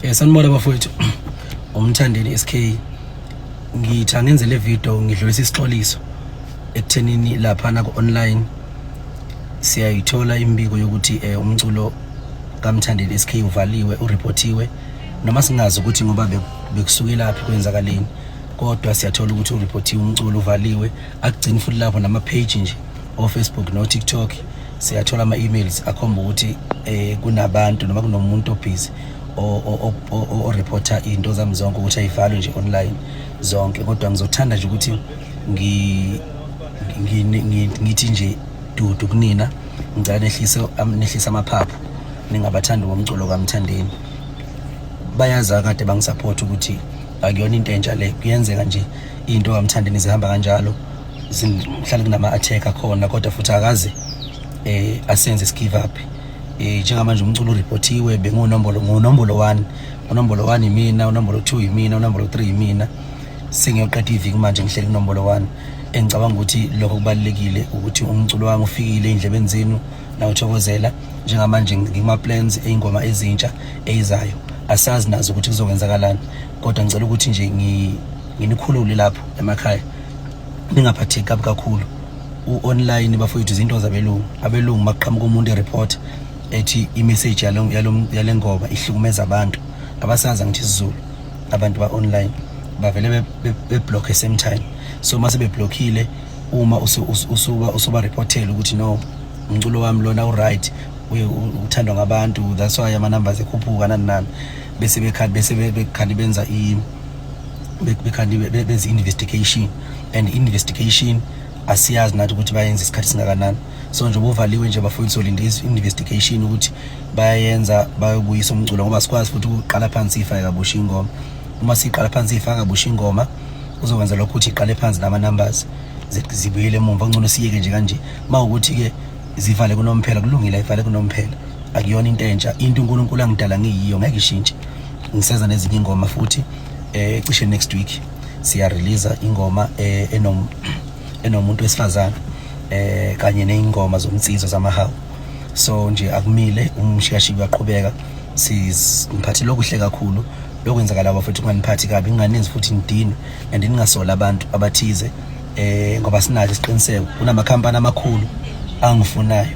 Sanibona bafowethu. Umthandeni SK. Ngitha ngenze le video ngidlulisa isixoliso ekuthenini lapha na online siyayithola imbiko yokuthi umculo kaMthandeni SK uvaliwe, ureportiwe, noma singazi ukuthi ngoba bekusuke laphi kwenzakaleni, kodwa siyathola ukuthi ureportiwe umculo uvaliwe. Akugcini futhi lapho nama page nje o Facebook no TikTok siyathola ama emails akhomba ukuthi kunabantu noma kunomuntu obusy o reporter into zami zonke ukuthi ayivalwe nje online zonke. Kodwa ngizothanda nje ukuthi ngithi nje dudu kunina ngicela nehlisa amaphaphu ningabathandi bomculo kaMthandeni. Bayaza kade bangisupport ukuthi akuyona into entsha le, kuyenzeka nje into kaMthandeni zihamba kanjalo, mhlawumbe kunama attack akhona, kodwa futhi akaze asenze skive up. Njengamanje umculo ureportiwe, bengunombolo 1, unombolo 1 imina, unombolo 2 imina, unombolo 3 imina. Sengiyoqeda iviki manje ngihleli kunombolo 1. Engicabanga ukuthi lokho kubalekile ukuthi umculo wami ufikile endlebeni zenu na uthokozela. Njengamanje ngima plans eingoma ezintsha eyizayo, asazi nazo ukuthi kuzokwenzakalani, kodwa ngicela ukuthi nje nginikhulule lapho emakhaya, ningaphatheki kakhulu online bafowethu izinto abelungu maqhamuka umuntu report ethi imessage yale ngoma ihlukumeza abantu abasaza ngithi isiZulu. Abantu ba online bavele be block same time. So mase be blockile, uma usuba reportela ukuthi no umculo wami lona u right, uthandwa ngabantu, that's why ama numbers ekhuphuka nani, bese bekhandi benza benza investigation, and investigation asiyazi nathi ukuthi bayenza isikhathi singakanani. So nje buvaliwe nje bafuna uzolinda investigation ukuthi bayenza bayobuyisa umculo, ngoba sikwazi futhi ukuqala phansi ifaka kabusha ingoma. Uma siqala phansi ifaka kabusha ingoma uzokwenza lokho ukuthi iqale phansi nama numbers zibuyele emuva. Ngcono siyeke nje kanje, mawukuthi ke zivale kunomphela kulungile, ivale kunomphela, akuyona into entsha. Into uNkulunkulu angidala ngiyiyo ngeke ishintshe. Ngiseza nezinye ingoma futhi cishe next week siya release ingoma enomuntu wesifazana kanye neingoma zomtsizo zamahawu. So nje akumile umshiyashiya uyaqhubeka, ngiphathile okuhle kakhulu lokwenzakala bafethu, kunganiphathi kabi, nginganinzi futhi ngidini and ningasola abantu abathize ngoba sinathi isiqiniseko kunama company amakhulu angifunayo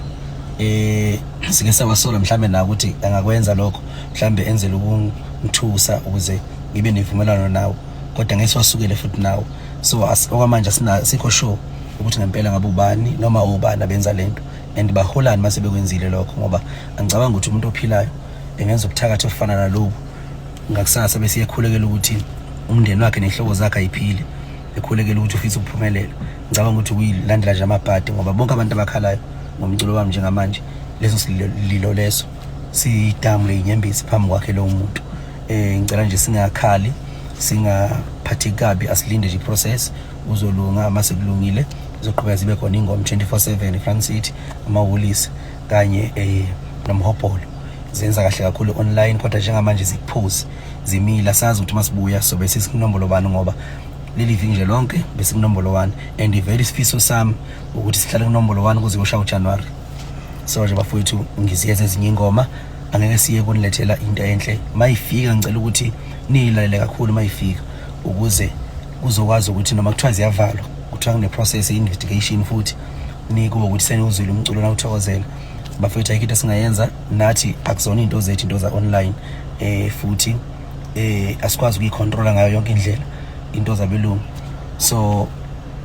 sike sawasola mhlambe na ukuthi angakwenza lokho, mhlambe enzele ukungithusa ukuze ngibe nevumelano nawo, kodwa ngeswasukele futhi nawo. So okwamanje sikho sure ukuthi ngempela ngabe ubani noma ubani abenza lento and baholani mase bekwenzile lokho, ngoba angicabanga ukuthi umuntu ophilayo engenza ukuthakatha ofana nalobu ngakusasa bese yekhulekela ukuthi umndeni wakhe nehloko zakhe ayiphile, ekhulekela ukuthi ufisa ukuphumelela. Ngicabanga ukuthi kuyilandela nje amabhadi, ngoba bonke abantu abakhalayo ngomculo wami njengamanje leso sililo leso sidamu lenyembezi phambi kwakhe lo muntu. Ngicela nje singakhali, singaphathi kabi, asilinde nje process uzolunga. Mase kulungile zoqhubeka zibe khona ingoma 24/7 eFront City, amawolisi kanye nomhopolo zenza kahle kakhulu online, kodwa njengamanje zikuphuze zimila. Sazi ukuthi masibuya so bese sikunombolo 1, ngoba leli viki nje lonke bese kunombolo 1 and very sifiso sami ukuthi sihlale kunombolo 1 kuze kushaya uJanuary. So nje bafowethu ngiziyeza ezinye ingoma, angeke siye kunilethela into enhle. Mayifika ngicela ukuthi niyilalele kakhulu mayifika, ukuze kuzokwazi ukuthi noma kuthiwa ziyavalwa kuthiwa kune process investigation futhi nikuba ukuthi senuzile umculo na uthokozela. Bafowethu ayikho into singayenza nathi, akuzona into zethu, into za online futhi asikwazi ukuyicontrola ngayo yonke indlela into zabelungu. So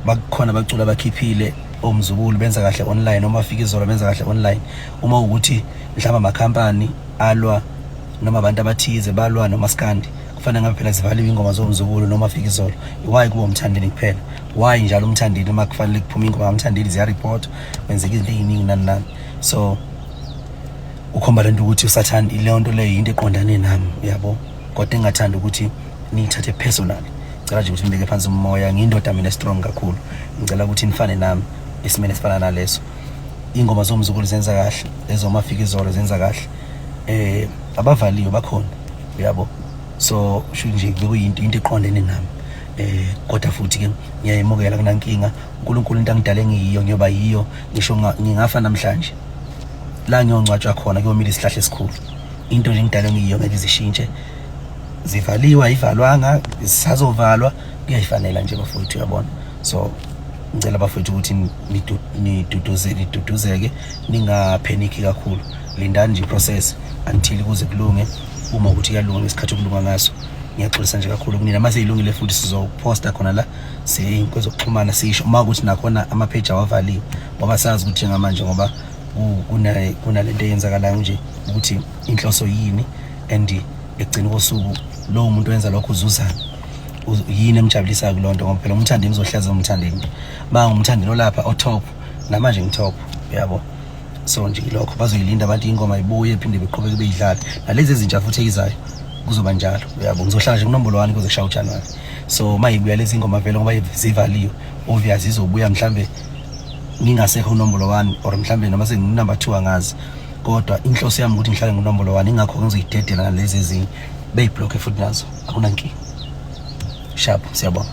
bakhona bacula bakhiphile omzukulu benza kahle online, noma afika izolo benza kahle online. Uma ukuthi mhlawumbe amakhampani alwa noma abantu abathize balwa nomaskandi, kufanele ngabe phela zivaliwe ingoma zomzukulu noma afika izolo. Why kuba umthandeni kuphela? Why njalo umthandeni uma kufanele kuphume ingoma kaMthandeni ziya report kwenzeka izinto eziningi nani? So ukhomba lento ukuthi usathanda ile nto leyo into eqondane nami, yabo, kodwa engathanda ukuthi niyithathe personal. Ngicela nje ukuthi nibeke phansi umoya, ngiyindoda mina strong kakhulu, ngicela ukuthi nifane nami esimene sifana naleso. Ingoma zomzukulu zenza kahle, ezomafika izolo zenza kahle, abavaliyo bakhona, yabo. So sho nje bekuyinto eqondene nami, kodwa futhi ke ngiyayemukela kunankinga. uNkulunkulu into angidale ngiyiyo ngiyoba yiyo, ngisho ngingafa namhlanje la ngiyongcwatshwa khona kuyomila isihlahla esikhulu. Into nje ngidale ngiyiyo ngeke izishintshe. zivaliwe ayivalwanga zisazovalwa kuyayifanela nje bafowethu uyabona. So ngicela bafowethu ukuthi niduduzeke ningapheniki kakhulu, lindani nje process until kuze kulunge. Uma ukuthi kuyalunga ngesikhathi okulunga ngaso, ngiyaxolisa nje kakhulu kunina. Mase ilungile futhi sizoposta khona la kwezokuxhumana sisho uma ukuthi nakhona ama-page awavaliwe, ngoba sazi ukuthi njengamanje ngoba kunalento eyenzakalayo nje ukuthi inhloso yini and ekugcina kosuku lowo muntu wenza lokho uzuzana yini emjabulisayo kulonto, ngoba phela umthandi ngizohlaza umthandeni ba ngumthandeni olapha otop namanje ngitop yabo. So nje lokho bazoyilinda abantu ingoma ibuye iphinde beqhubeke beyidlala nalezi ezintsha futhi eyizayo kuzoba njalo yabo. Ngizohlala nje kunombolo 1 kuze kushaya uJanuary. So mayibuya lezi ingoma vele ngoba zivaliwe obvious izobuya mhlambe ngingasekho unombolo 1 or mhlambe noma senginumber 2 angazi, kodwa inhloso yami ukuthi ngihlale ngunombolo 1 ingakho ngizoyidedela nalezi ezinye beyiblock futhi nazo akunankinga. Sharp, siyabonga.